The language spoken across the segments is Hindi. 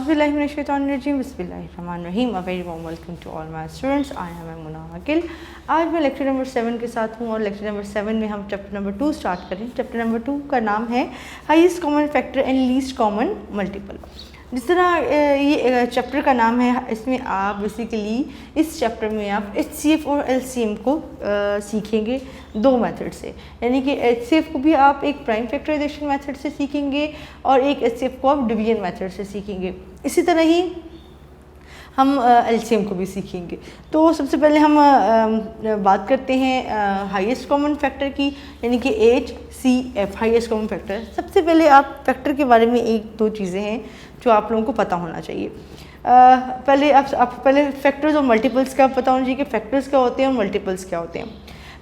Auzubillahiminash-shaytanir-rajim. Bismillahir-rahmanir-rahim. A very warm welcome to all my students. I am Aimuna Akil. आज मैं लेक्चर नंबर 7 के साथ हूँ और लेक्चर नंबर 7 में हम चैप्टर नंबर 2 स्टार्ट करें। चैप्टर नंबर 2 का नाम है highest common factor and least common multiple. जिस तरह ये चैप्टर का नाम है, इसमें आप बेसिकली इस चैप्टर में आप HCF और LCM को सीखेंगे दो मेथड से, यानी कि HCF को भी आप एक प्राइम फैक्टराइजेशन मेथड से सीखेंगे और एक HCF को आप डिवीजन मेथड से सीखेंगे। इसी तरह ही हम LCM को भी सीखेंगे। तो सबसे पहले हम बात करते हैं हाईएस्ट कॉमन फैक्टर की, यानी कि HCF हाईएस्ट कॉमन फैक्टर। सबसे पहले आप फैक्टर के बारे में एक दो चीज़ें हैं जो आप लोगों को पता होना चाहिए। पहले फैक्टर्स और मल्टीपल्स का पता होना चाहिए कि फैक्टर्स क्या होते हैं और मल्टीपल्स क्या होते हैं।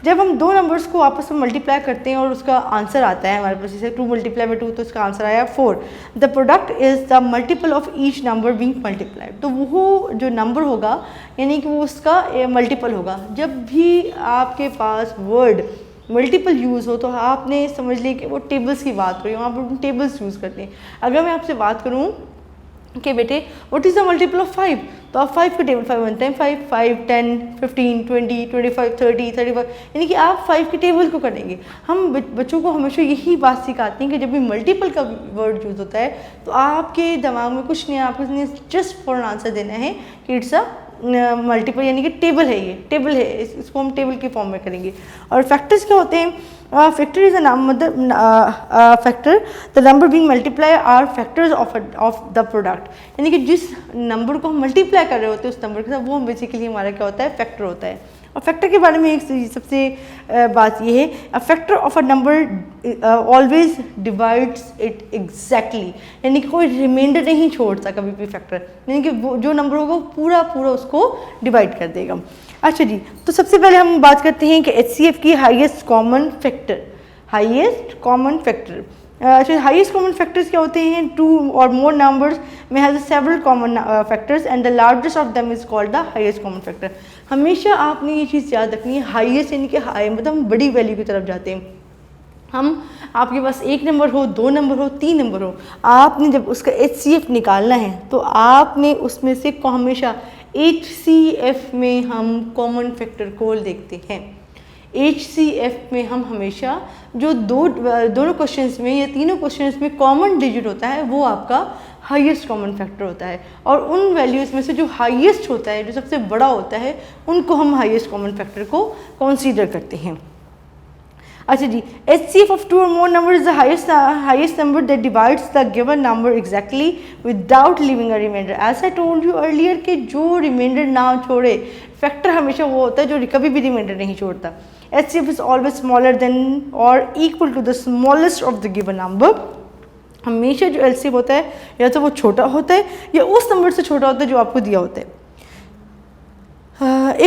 जब हम दो नंबर्स को आपस में मल्टीप्लाई करते हैं और उसका आंसर आता है हमारे पास, जैसे 2 × 2 तो उसका आंसर आया 4, the product is the multiple of each number being multiplied. तो वो जो नंबर होगा यानी कि वो उसका मल्टीपल होगा। जब भी आपके पास वर्ड मल्टीपल यूज़ हो तो आपने समझ लिया कि वो टेबल्स की बात हो रही है, वहाँ पर टेबल्स यूज़ करते हैं। अगर मैं आपसे बात करूँ कि बेटे what is the multiple of 5, तो आप 5 का टेबल 5 1 टाइम 5 5 10 15 20 25 30 35, यानी कि आप 5 के टेबल को करेंगे। हम बच्चों को हमेशा यही बात सिखाते हैं कि जब भी मल्टीपल का वर्ड यूज़ होता है तो आपके दिमाग में कुछ नहीं, आपको जस्ट फॉर आंसर देना है कि इट्स अ मल्टीपल, यानी कि टेबल है, ये टेबल है, इसको हम टेबल के फॉर्म में करेंगे। और फैक्टर्स क्या होते हैं? Factor is factor the number being multiply are factors of the product, यानी कि जिस नंबर को हम मल्टीप्लाई कर रहे होते हैं उस नंबर के साथ, वो बेसिकली हमारा क्या होता है? फैक्टर होता है। और फैक्टर के बारे में एक सबसे बात ये है, a factor of a number always divides it exactly, यानी कि कोई रिमाइंडर नहीं छोड़ता कभी भी फैक्टर, यानी कि वो जो नंबर होगा वो पूरा उसको डिवाइड कर देगा। अच्छा जी, तो सबसे पहले हम बात करते हैं कि HCF की highest common factor. Highest common factor, अच्छा, हाईएस्ट कॉमन फैक्टर्स क्या होते हैं? 2 और मोर नंबर्स में has several common factors and the largest of them is called the highest common factor. हमेशा आपने ये चीज़ याद रखनी है, हाईएस्ट यानी कि हाई मतलब हम बड़ी वैल्यू की तरफ जाते हैं। हम आपके पास 1 नंबर हो, 2 नंबर हो, 3 नंबर हो, आपने जब उसका HCF निकालना है तो आपने उसमें से हमेशा HCF में हम कॉमन फैक्टर को देखते हैं। HCF में हम हमेशा जो दोनों क्वेश्चंस में या तीनों क्वेश्चंस में कॉमन डिजिट होता है वो आपका हाईएस्ट कॉमन फैक्टर होता है, और उन वैल्यूज़ में से जो हाईएस्ट होता है, जो सबसे बड़ा होता है, उनको हम हाईएस्ट कॉमन फैक्टर को कंसीडर करते हैं। अच्छा जी, HCF of 2 or more number is the highest number that divides the given number exactly without leaving a remainder. As I told you earlier कि जो रिमाइंडर ना छोड़े, फैक्टर हमेशा वो होता है जो कभी भी रिमाइंडर नहीं छोड़ता। HCF is always smaller than or equal to the smallest of the given number. हमेशा जो LCM होता है या तो वो छोटा होता है या उस नंबर से छोटा होता है जो आपको दिया होता है।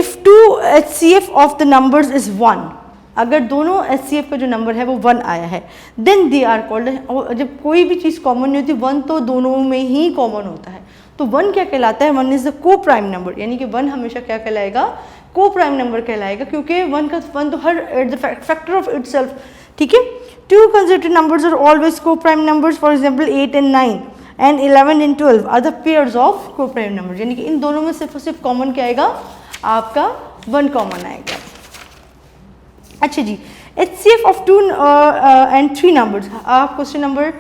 If 2 HCF of the numbers is 1, अगर दोनों HCF का जो नंबर है वो 1 आया है, देन दे आर कॉल्ड, जब कोई भी चीज़ कॉमन नहीं होती, 1 तो दोनों में ही कॉमन होता है, तो 1 क्या कहलाता है? 1 इज़ द को प्राइम नंबर, यानी कि 1 हमेशा क्या कहलाएगा? को प्राइम नंबर कहलाएगा, क्योंकि 1 तो हर द फैक्टर ऑफ इटसेल्फ, ठीक है। 2 consecutive numbers are always coprime numbers, for example 8 and 9 and 11 and 12 are the pairs of coprime number, यानी कि इन दोनों में सिर्फ और सिर्फ कॉमन क्या आएगा? आपका 1 कॉमन आएगा। अच्छा जी, HCF ऑफ 2 and 3 नंबर्स, आप क्वेश्चन नंबर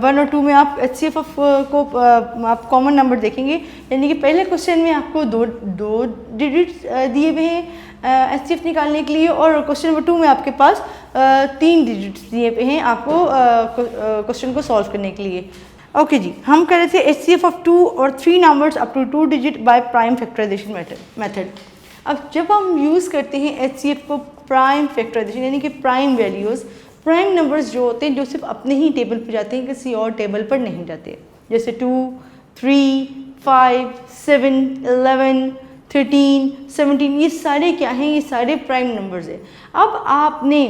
1 और 2 में आप HCF ऑफ को आप कॉमन नंबर देखेंगे, यानी कि पहले क्वेश्चन में आपको दो डिजिट्स दिए हुए हैं HCF निकालने के लिए, और क्वेश्चन नंबर 2 में आपके पास 3 डिजिट्स दिए हुए हैं आपको क्वेश्चन को सॉल्व करने के लिए। ओके जी, हम कह रहे थे HCF ऑफ 2 और 3 numbers up to 2 digit by prime factorisation method. अब जब हम यूज़ करते हैं HCF को प्राइम फैक्टराइजेशन, यानी कि प्राइम वैल्यूज़, प्राइम नंबर्स जो होते हैं जो सिर्फ अपने ही टेबल पर जाते हैं, किसी और टेबल पर नहीं जाते, जैसे 2 3 5 7 11 13 17, ये सारे क्या हैं? ये सारे प्राइम नंबर्स हैं। अब आपने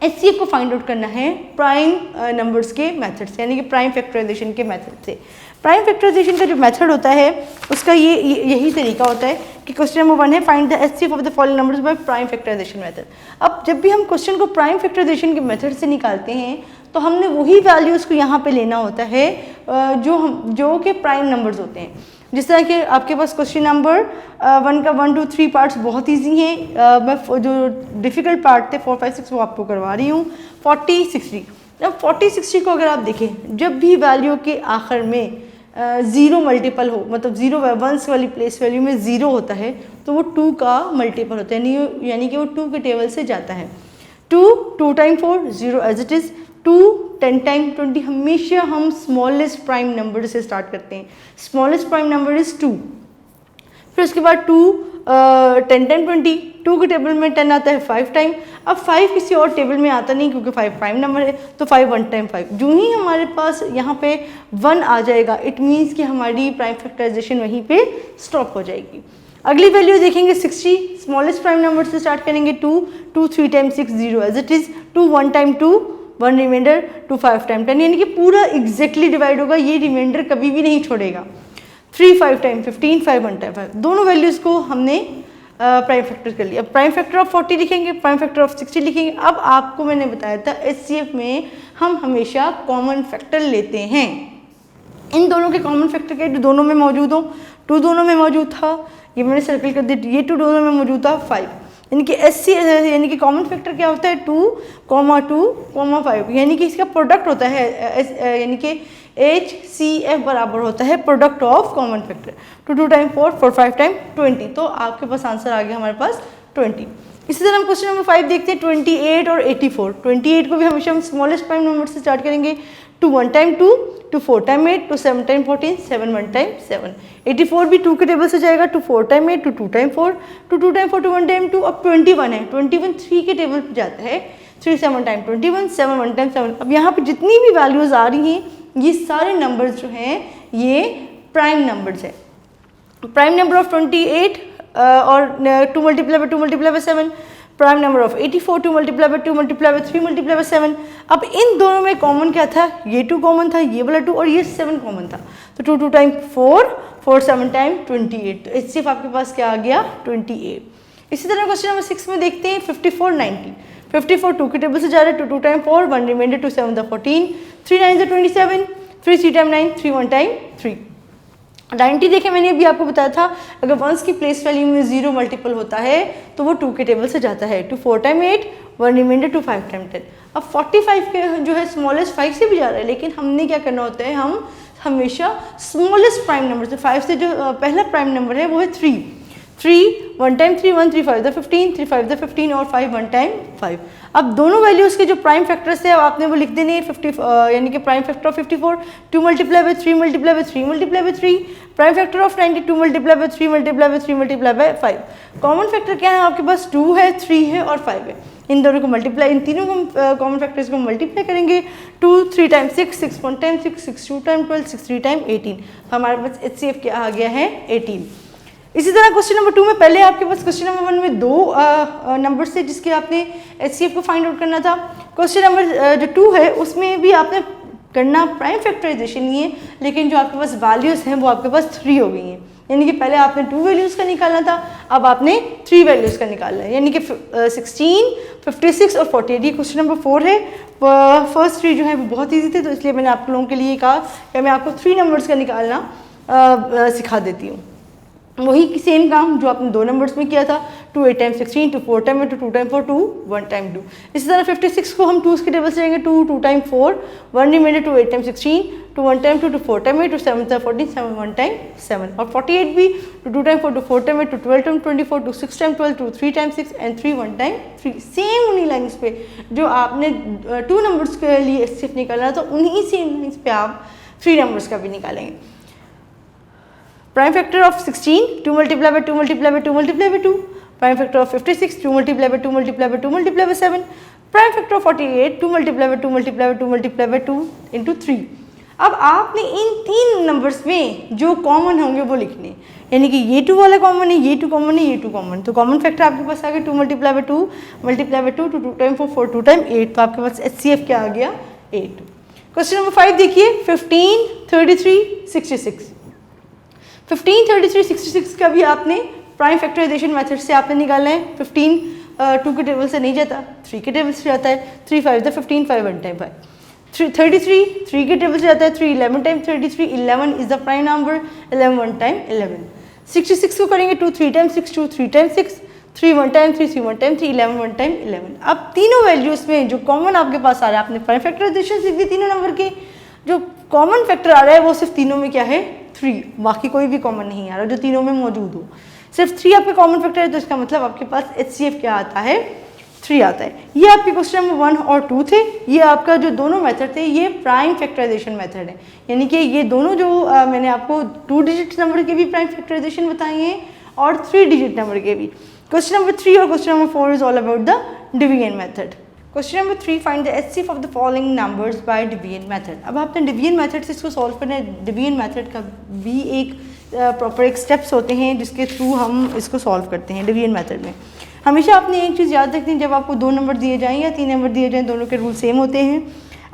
HCF को फाइंड आउट करना है प्राइम नंबर्स के मेथड से, यानी कि प्राइम फैक्टराइजेशन के मेथड से। प्राइम फैक्टराइजेशन का जो मेथड होता है उसका यही तरीका होता है कि क्वेश्चन नंबर 1 है, find the HCF of the following numbers by prime factorisation method. अब जब भी हम क्वेश्चन को प्राइम फैक्टराइजेशन के मेथड से निकालते हैं तो हमने वही वैल्यूज़ को यहाँ पे लेना होता है जो कि प्राइम नंबर्स होते हैं। जिस तरह कि आपके पास क्वेश्चन नंबर 1 का 1 2 3 पार्ट्स बहुत ईजी हैं। मैं जो डिफ़िकल्ट पार्ट थे 4 5 6 वो आपको करवा रही हूँ। 40 60, अब 40 60 को अगर आप देखें, जब भी वैल्यू के आखिर में ज़ीरो मल्टीपल हो, मतलब ज़ीरो वंस वाली प्लेस वैल्यू में ज़ीरो होता है तो वो 2 का मल्टीपल होता है, यानी कि वो 2 के टेबल से जाता है। 2 time 4 0 as it is, 2 10 time 20। हमेशा हम स्मॉलेस्ट प्राइम नंबर से स्टार्ट करते हैं। Smallest prime number is 2। फिर उसके बाद 2 10 टाइम 20, 2 के टेबल में 10 आता है 5 टाइम। अब 5 किसी और टेबल में आता नहीं क्योंकि 5 प्राइम नंबर है, तो 5 1 टाइम 5। जो ही हमारे पास यहाँ पे 1 आ जाएगा, इट मीन्स कि हमारी प्राइम फैक्टराइजेशन वहीं पे स्टॉप हो जाएगी। अगली वैल्यू देखेंगे 60, स्मॉलेस्ट प्राइम नंबर से स्टार्ट करेंगे। 2 3 time 6 0 as it is, 2 1 time 2 1 remainder, 2 5 time 10, यानी कि पूरा एग्जैक्टली डिवाइड होगा, ये रिमाइंडर कभी भी नहीं छोड़ेगा। 3 5 टाइम 15 5 1 टाइम 5। दोनों वैल्यूज़ को हमने प्राइम फैक्टर कर लिया। प्राइम फैक्टर ऑफ 40 लिखेंगे, प्राइम फैक्टर ऑफ 60 लिखेंगे। अब आपको मैंने बताया था HCF में हम हमेशा कॉमन फैक्टर लेते हैं। इन दोनों के कॉमन फैक्टर के दोनों में मौजूद हो, 2 दोनों में मौजूद था, ये मैंने सर्कल कर दिया, ये 2 दोनों में मौजूद था 5, यानी कि यानी कि कॉमन फैक्टर क्या होता है 2 2 5, यानी कि इसका प्रोडक्ट होता है, यानी कि HCF बराबर होता है product of common factor. 2 2 time 4 4 5 time 20, तो आपके पास आंसर आ गया हमारे पास 20। इसी तरह हम क्वेश्चन नंबर 5 देखते हैं, 28 और 84। 28 को भी हमेशा हम स्मॉलेस्ट प्राइम नंबर से स्टार्ट करेंगे। 2 1 टाइम 2, 2 4 टाइम 8, 2 7 टाइम 14, 7 1 टाइम 7। 84 भी 2 के टेबल से जाएगा। 2 4 टाइम 8, 2 2 टाइम 4, 2 2 टाइम 4, 2 1 टाइम 2। अब 21 है, 21 3 के टेबल पर जाता है। 3 7 टाइम 21, 7 1 टाइम 7। अब यहाँ पे जितनी भी वैल्यूज़ आ रही हैं, ये सारे नंबर्स जो हैं ये प्राइम नंबर्स हैं। प्राइम नंबर ऑफ 28 और 2 multiply by 2 multiply by 7। Prime number of 84 2 multiply by 2 multiply by 3 multiply by 7। अब इन दोनों में कॉमन क्या था, ये 2 कॉमन था, ये वाला 2 और ये 7 कॉमन था, तो 2 2 टाइम 4 4 7 टाइम 28। तो सिर्फ आपके पास क्या आ गया 28। इसी तरह क्वेश्चन नंबर 6 में देखते हैं 54 90। 54 2 के टेबल से जा रहे हैं, 2 2 टाइम 4 1 रिमाइंडर, 2 7 14, 3 9 27, 3 3 टाइम 9, 3 1 टाइम 3। 90 देखें, मैंने अभी आपको बताया था अगर वंस की प्लेस वैल्यू में 0 मल्टीपल होता है तो वो 2 के टेबल से जाता है। 2 4 टाइम 8 1 रिमाइंडर, 2 5 टाइम 10। अब 45 के जो है स्मॉलेस्ट 5 से भी जा रहा है, लेकिन हमने क्या करना होता है, हम हमेशा स्मॉलेस्ट प्राइम नंबर से 5 से जो पहला प्राइम नंबर है वो है 3 1 टाइम 3 1 3 5 15 3 5 15 और 5 1 टाइम 5। अब दोनों वैल्यूज़ के जो प्राइम फैक्टर्स थे अब आपने वो लिख देने 50, यानी कि prime factor of 54 2 multiply by 3 multiply by 3 multiply by 3। Prime factor of 90 2 multiply by 3 multiply by 3 multiply by 5। Common factor क्या है आपके पास, 2 है 3 है और 5 है। इन दोनों को मल्टीप्लाई, इन तीनों को कॉमन फैक्टर्स को मल्टीप्लाई करेंगे। 2 3 टाइम 6 6 1 टाइम 6 6 2 टाइम 12 6 3 टाइम 18। हमारे पास HCF क्या आ गया है 18। इसी तरह क्वेश्चन नंबर 2 में पहले आपके पास क्वेश्चन नंबर 1 में 2 नंबर थे जिसके आपने HCF को फाइंड आउट करना था। क्वेश्चन नंबर जो 2 है उसमें भी आपने करना प्राइम फैक्टराइजेशन नहीं है, लेकिन जो आपके पास वैल्यूज़ हैं वो आपके पास 3 हो गई हैं, यानी कि पहले आपने 2 वैल्यूज़ का निकालना था, अब आपने 3 वैल्यूज़ का निकालना है, यानी कि 16 56 और 48। ये क्वेश्चन नंबर 4 है। फर्स्ट 3 जो है वो बहुत ईजी थे, तो इसलिए मैंने आप लोगों के लिए कहा कि मैं आपको 3 नंबर्स का निकालना सिखा देती हूँ। वही सेम काम जो आपने 2 नंबर्स में किया था, 2 8 टाइम 16, 2 4 टाइम 2 2 टाइम 4 2 1 टाइम 2। इसी तरह 56 को हम 2 के टेबल से जाएंगे, 2 2 time 4 1 remainder, 2 8 time 16, 2 1 time 2 2 4 time 8 2 7 14 7 1 time 7। और 48 भी 2 2 time 4 2 4 time 8 2 12 time 24 2 6 time 12 2 3 time 6 and 3 1 time 3। Same उन्हीं लाइन्स पे जो आपने 2 नंबर्स के लिए सिर्फ निकालना था, उन्हीं सेम लाइन्स पे आप 3 नंबर्स का भी निकालेंगे। Prime factor of 16 2 multiply by 2 multiply by 2 multiply by 2। Prime factor of 56 2 multiply by 2 multiply by 2 multiply by 7। Prime factor of 48 2 multiply by 2 multiply by 2 multiply by 2 into 3। अब आपने इन 3 नंबर्स में जो कॉमन होंगे वो लिखने, यानी कि ये 2 वाला कॉमन है, ये 2 कॉमन है, ये 2 कॉमन। तो कॉमन फैक्टर आपके पास आ गया 2 multiply by 2 multiply by 2 2 time 4 4 2 time 8। तो आपके पास HCF क्या आ गया 8। क्वेश्चन नंबर 5 देखिए 15 33 66। 15 33 66 का भी आपने प्राइम फैक्टराइजेशन मेथड से आपने निकालना है। 15 2 के टेबल से नहीं जाता, 3 के टेबल से जाता है। 3 5 15 5 1 टाइम 5। 33 3 के टेबल से आता है, 3 11 time 33, 11 is the prime number, 11 1 time 11। 66 को करेंगे 2 3 time 6, 2 3 time 6, 3 1 time 3, 3 1 time 3, 11 1 time 11। अब तीनों वैल्यूज में जो कॉमन आपके पास आ रहा है, आपने प्राइम फैक्टराइजेशन सीख दी तीनों नंबर के, जो कॉमन फैक्टर आ रहा है वो सिर्फ तीनों में क्या है 3, बाकी कोई भी कॉमन नहीं आ रहा जो तीनों में मौजूद हो, सिर्फ 3 आपका कॉमन फैक्टर है, तो इसका मतलब आपके पास HCF क्या आता है 3 आता है। ये आपके क्वेश्चन नंबर 1 और 2 थे। ये आपका जो दोनों मेथड थे ये प्राइम फैक्टराइजेशन मेथड है, यानी कि ये दोनों जो मैंने आपको 2 डिजिट नंबर के भी प्राइम फैक्टराइजेशन बताए हैं और 3 डिजिट नंबर के भी। क्वेश्चन नंबर 3 और question number 4 is all about the division method. Question number 3, find the HCF of the following numbers bye division method. अब आपने डिवीजन मेथड से इसको सॉल्व करना है। डिवीजन मेथड का भी एक प्रॉपर एक स्टेप्स होते हैं जिसके थ्रू हम इसको सॉल्व करते हैं। डिवीजन मेथड में हमेशा आपने एक चीज़ याद रखनी है, जब आपको 2 नंबर दिए जाएँ या 3 नंबर दिए जाएँ, दोनों के रूल सेम होते हैं।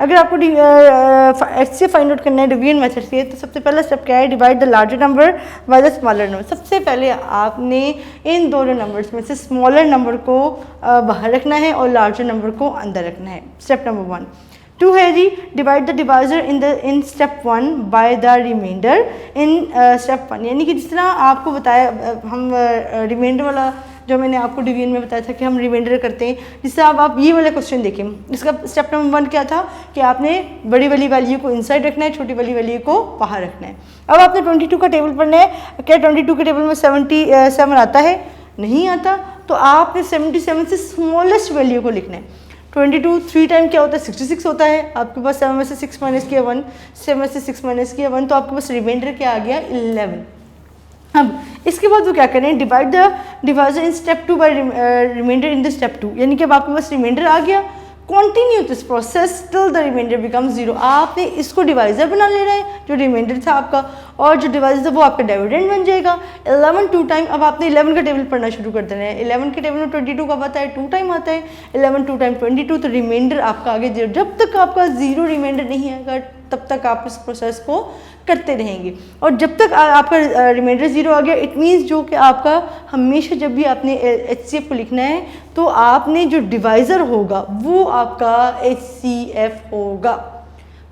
अगर आपको HCF फाइंड आउट करना है डिवीजन मेथड से, तो सबसे पहला स्टेप क्या है, divide the larger number by the smaller number. सबसे पहले आपने इन दोनों नंबर्स में से स्मॉलर नंबर को बाहर रखना है और लार्जर नंबर को अंदर रखना है। Step number 1। 2 है जी, divide the divisor in step 1 by the remainder in step 1। यानी कि जिस तरह आपको बताया हम रिमाइंडर वाला जो मैंने आपको डिवीजन में बताया था कि हम रिमाइंडर करते हैं, जिससे अब आप ये वाला क्वेश्चन देखें। इसका स्टेप नंबर 1 क्या था कि आपने बड़ी वाली वैल्यू को इनसाइड रखना है, छोटी वाली वैल्यू को बाहर रखना है। अब आपने 22 का टेबल पढ़ना है। क्या 22 के टेबल में 77 आता है? नहीं आता, तो आपने 77 से स्मॉलेस्ट वैल्यू को लिखना है। 22 3 टाइम क्या होता है 66 होता है। आपके पास 7 में से 6 माइनस किया 1, 7 में से 6 माइनस किया 1, तो आपके पास रिमाइंडर क्या आ गया 11। अब इसके बाद वो क्या करें, divide the divisor in step 2 by remainder in the step 2। यानी कि अब आपके पास रिमाइंडर आ गया, continue this process till the remainder become 0। आपने इसको डिवाइजर बना लेना है जो रिमाइंडर था आपका, और जो डिवाइजर था वो आपका डिविडेंड बन जाएगा। 11 2 टाइम, अब आपने 11 का टेबल पढ़ना शुरू कर देना है। 11 के टेबल में 22 कब आता है 2 टाइम आता है। 11 2 टाइम 22, तो रिमाइंडर आपका आगे 0। जब तक आपका 0 रिमाइंडर नहीं आएगा तब तक आप इस प्रोसेस को करते रहेंगे, और जब तक आपका रिमाइंडर 0 आ गया, इट मीन्स जो कि आपका हमेशा जब भी आपने HCF को लिखना है तो आपने जो डिवाइज़र होगा वो आपका HCF होगा।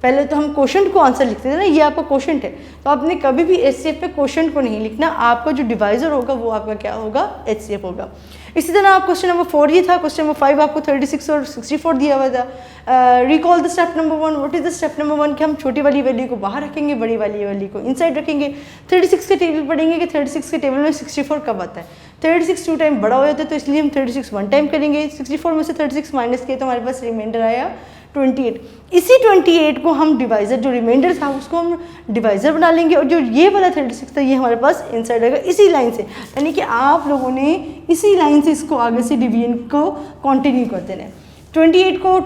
पहले तो हम क्वोशंट को आंसर लिखते थे ना, ये आपका क्वोशंट है, तो आपने कभी भी HCF पे क्वोशंट को नहीं लिखना, आपका जो डिवाइज़र होगा वो आपका क्या होगा HCF होगा। इसी तरह आप क्वेश्चन नंबर 4 ये था। क्वेश्चन नंबर 5 आपको 36 और 64 दिया हुआ था। Recall the step number 1। What is the step number 1 कि हम छोटी वाली वैल्यू को बाहर रखेंगे, बड़ी वाली वैल्यू को इनसाइड रखेंगे। 36 के टेबल पढ़ेंगे कि 36 के टेबल में 64 कब आता है। 36 2 टाइम बड़ा हो जाता है, तो इसलिए हम 36 1 टाइम करेंगे। 64 में से 36 माइनस किए तो हमारे पास रिमाइंडर आया 28। इसी 28 को हम डिवाइज़र, जो रिमाइंडर था उसको हम डिवाइज़र बना लेंगे, और जो ये वाला 36 था ये हमारे पास इनसाइड रहेगा इसी लाइन से। यानी कि आप लोगों ने इसी लाइन से इसको आगे से डिवीजन को कंटिन्यू कर देना है। 28 को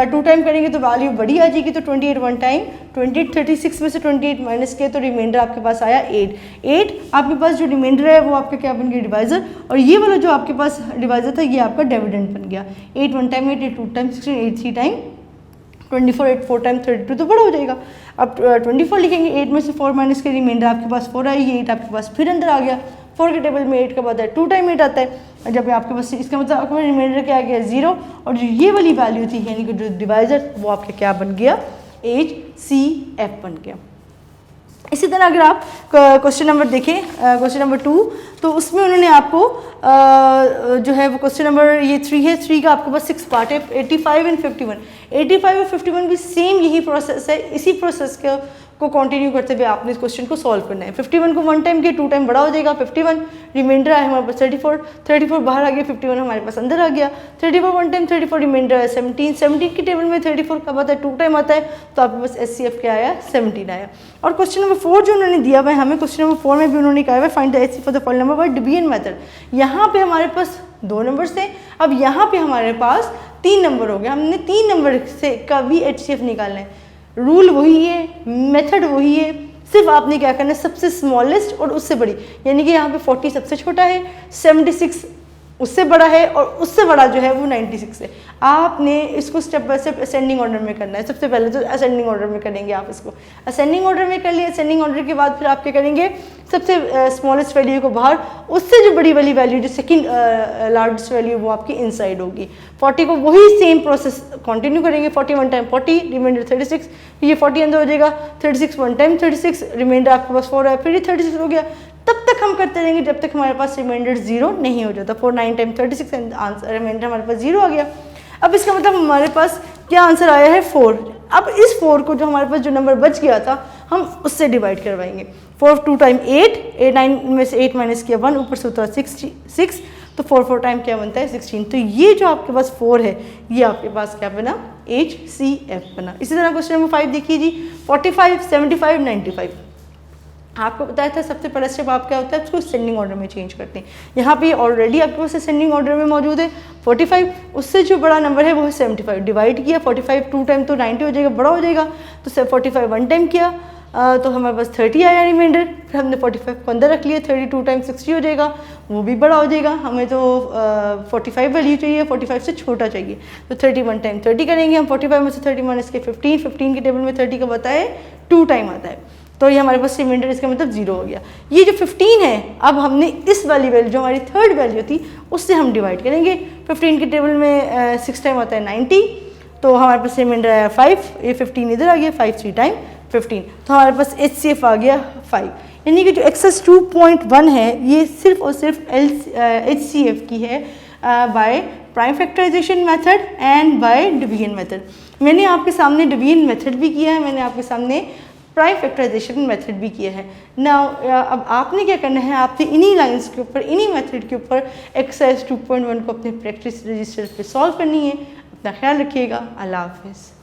2 टाइम करेंगे तो वैल्यू बड़ी आ जाएगी, तो 28 1 टाइम 28। 36 में से 28 माइनस किया तो रिमाइंडर आपके पास आया 8। आपके पास जो रिमाइंडर है वो आपका क्या बन गया डिवाइज़र, और ये वाला जो आपके पास डिवाइज़र था ये आपका डिविडेंड बन गया। 8 1 टाइम 8, 2 टाइम 16, 8 3 टाइम 24, 8 4 टाइम 32, तो बड़ा हो जाएगा। अब 24 लिखेंगे, 8 में से 4 माइनस के रिमाइंडर आपके पास 4 आएगी, 8 आपके पास फिर अंदर आ गया। 4 के टेबल में 8 का बाद है 2 टाइम 8 आता है, और जब आपके पास इसका मतलब आपका रिमाइंडर क्या आ गया 0, और जो ये वाली वैल्यू थी यानी कि जो डिवाइज़र वो आपके क्या बन गया HCF बन गया। इसी तरह अगर आप क्वेश्चन नंबर देखें, क्वेश्चन नंबर 2, तो उसमें उन्होंने आपको जो है वो क्वेश्चन नंबर ये 3 है। 3 का आपके पास 6 पार्ट है, 85 एंड 51। 85 और 51 भी सेम यही प्रोसेस है, इसी प्रोसेस को कंटिन्यू करते हुए आपने इस क्वेश्चन को सॉल्व करना है। 51 को 1 टाइम किया 2 टाइम बड़ा हो जाएगा 51, रिमाइंडर आया हमारे पास 34 बाहर आ गया, 51 हमारे पास अंदर आ गया। 34 1 टाइम 34, रिमाइंडर है 17 के टेबल में 34 कब आता है 2 टाइम आता है, तो आपके पास HCF क्या आया 17 आया। और क्वेश्चन नंबर 4 जो उन्होंने दिया हुआ है हमें, क्वेश्चन नंबर 4 में भी उन्होंने कहा है find the HCF for the following number by division method. यहाँ पे हमारे पास 2 नंबर्स थे, अब यहाँ पे हमारे पास 3 नंबर हो गए, हमने 3 नंबर से का भी HCF निकालना है। रूल वही है, मेथड वही है, सिर्फ आपने क्या करना है सबसे स्मॉलेस्ट और उससे बड़ी, यानी कि यहाँ पे 40 सबसे छोटा है, 76 उससे बड़ा है और उससे बड़ा जो है वो 96 है। आपने इसको step by step ascending order में करना है। सबसे पहले तो असेंडिंग ऑर्डर में करेंगे आप इसको, असेंडिंग ऑर्डर में कर लिया। असेंडिंग ऑर्डर के बाद फिर आप क्या करेंगे, सबसे स्मॉलेस्ट वैल्यू को बाहर, उससे जो बड़ी वाली वैल्यू जो सेकंड लार्जेस्ट वैल्यू वो आपकी इनसाइड होगी। 40 को वही सेम प्रोसेस कंटिन्यू करेंगे, 40 1 टाइम 40, रिमाइंडर 36, ये 40 अंदर हो जाएगा, 36 1 टाइम 36, रिमाइंडर आपके पास 4 है, फिर ये 36 हो गया। तब तक हम करते रहेंगे जब तक हमारे पास रिमाइंडर 0 नहीं हो जाता। 4 9 टाइम 36 आंसर रिमाइंडर हमारे पास 0 आ गया। अब इसका मतलब हमारे पास क्या आंसर आया है 4। अब इस 4 को जो हमारे पास जो नंबर बच गया था हम उससे डिवाइड करवाएंगे। 4 2 टाइम 8, 9 में से 8 माइनस किया 1, ऊपर से होता है 6, तो 4 4 टाइम क्या बनता है 16। तो ये जो आपके पास 4 है ये आपके पास क्या बना, HCF बना। इसी तरह क्वेश्चन नंबर 5 देखिए जी, 45 75 95। आपको बताया था सबसे पहला स्टेप आप क्या होता है, उसको असेंडिंग ऑर्डर में चेंज करते हैं। यहाँ पे ऑलरेडी आपके पास असेंडिंग ऑर्डर में मौजूद है 45, उससे जो बड़ा नंबर है वो है 75। डिवाइड किया, 45 2 टाइम तो 90 हो जाएगा, बड़ा हो जाएगा, तो 45 1 टाइम किया तो हमारे पास 30 आया रिमाइंडर। फिर हमने 45 को अंदर रख लिया, 32 टाइम 60 हो जाएगा, वो भी बड़ा हो जाएगा। हमें तो 45 वैल्यू चाहिए, 45 से छोटा चाहिए, तो 31 टाइम 30 करेंगे हम। 45 में से 30 माइनस के 15, 15 की टेबल में 30 का बताए 2 टाइम आता है, तो ये हमारे पास रिमाइंडर इसका मतलब 0 हो गया। ये जो 15 है अब हमने इस वाली वैल्यू जो हमारी थर्ड वैल्यू थी उससे हम डिवाइड करेंगे। 15 की टेबल में 6 टाइम आता है 90, तो हमारे पास रिमाइंडर आया 5, ये 15 इधर आ गया, 5 3 टाइम 15, तो हमारे पास HCF आ गया 5। यानी कि जो एक्सेस 2.1 है ये सिर्फ और सिर्फ HCF की है by prime factorisation method and by division method. मैंने आपके सामने डिवीजन मेथड भी किया है, मैंने आपके सामने प्राइम फैक्टराइजेशन मेथड भी किया है। नाउ अब आपने क्या करना है, आपने इन्हीं लाइंस के ऊपर, इन्हीं मेथड के ऊपर एक्सरसाइज 2.1 को अपने प्रैक्टिस रजिस्टर पे सॉल्व करनी है। अपना ख्याल रखिएगा। अल्लाह हाफिज़।